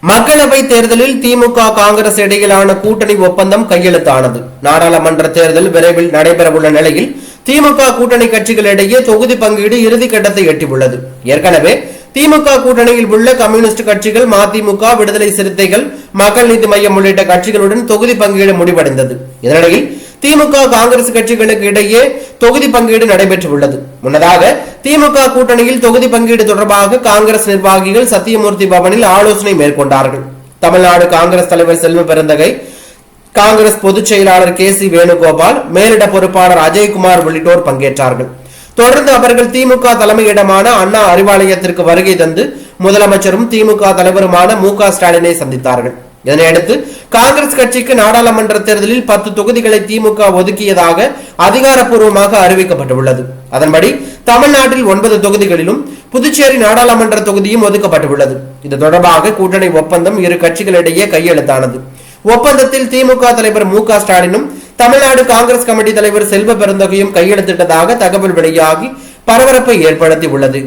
மக்களவை தேர்தலில் திமுக காங்கிரஸ் இடையிலான கூட்டணி ஒப்பந்தம் கையெழுத்தானது. நாடாளுமன்ற தேர்தல் விரைவில் நடைபெறவுள்ள நிலையில் திமுக கூட்டணி கட்சிகளிடையே தொகுதி பங்கீடு இறுதிக்கட்டத்தை எட்டியுள்ளது. ஏற்கனவே திமுக கூட்டணியில் உள்ள கம்யூனிஸ்ட் கட்சிகள், மதிமுக, விடுதலை சிறுத்தைகள், மக்கள் நீதி மய்யம் உள்ளிட்ட கட்சிகளுடன் தொகுதி பங்கீடு முடிவடைந்தது. இதனிடையில் திமுக காங்கிரஸ் கட்சிகளுக்கு இடையே தொகுதி பங்கீடு நடைபெற்றுள்ளது. முன்னதாக திமுக கூட்டணியில் தொகுதி பங்கீடு தொடர்பாக காங்கிரஸ் நிர்வாகிகள் சத்தியமூர்த்தி பவனில் ஆலோசனை மேற்கொண்டார்கள். தமிழ்நாடு காங்கிரஸ் தலைவர் செல்வ பெருந்தகை, காங்கிரஸ் பொதுச் செயலாளர் கே.சி. வேணுகோபால், மேலிட பொறுப்பாளர் அஜய்குமார் உள்ளிட்டோர் பங்கேற்றார்கள். தொடர்ந்து அவர்கள் திமுக தலைமையிடமான அண்ணா அறிவாலயத்திற்கு வருகை தந்து முதலமைச்சரும் திமுக தலைவருமான மு.க. ஸ்டாலினை சந்தித்தார்கள். இதனையடுத்து காங்கிரஸ் கட்சிக்கு நாடாளுமன்ற தேர்தலில் 10 தொகுதிகளை திமுக ஒதுக்கியதாக அதிகாரப்பூர்வமாக அறிவிக்கப்பட்டுள்ளது. அதன்படி தமிழ்நாட்டில் 9 தொகுதிகளிலும் புதுச்சேரி நாடாளுமன்ற தொகுதியும் ஒதுக்கப்பட்டுள்ளது. இது தொடர்பாக கூட்டணி ஒப்பந்தம் இரு கட்சிகளிடையே கையெழுத்தானது. ஒப்பந்தத்தில் திமுக தலைவர் மு.க. ஸ்டாலினும் தமிழ்நாடு காங்கிரஸ் கமிட்டி தலைவர் செல்வ பெருந்தகையும் கையெழுத்திட்டதாக தகவல் வெளியாகி பரபரப்பை ஏற்படுத்தி உள்ளது.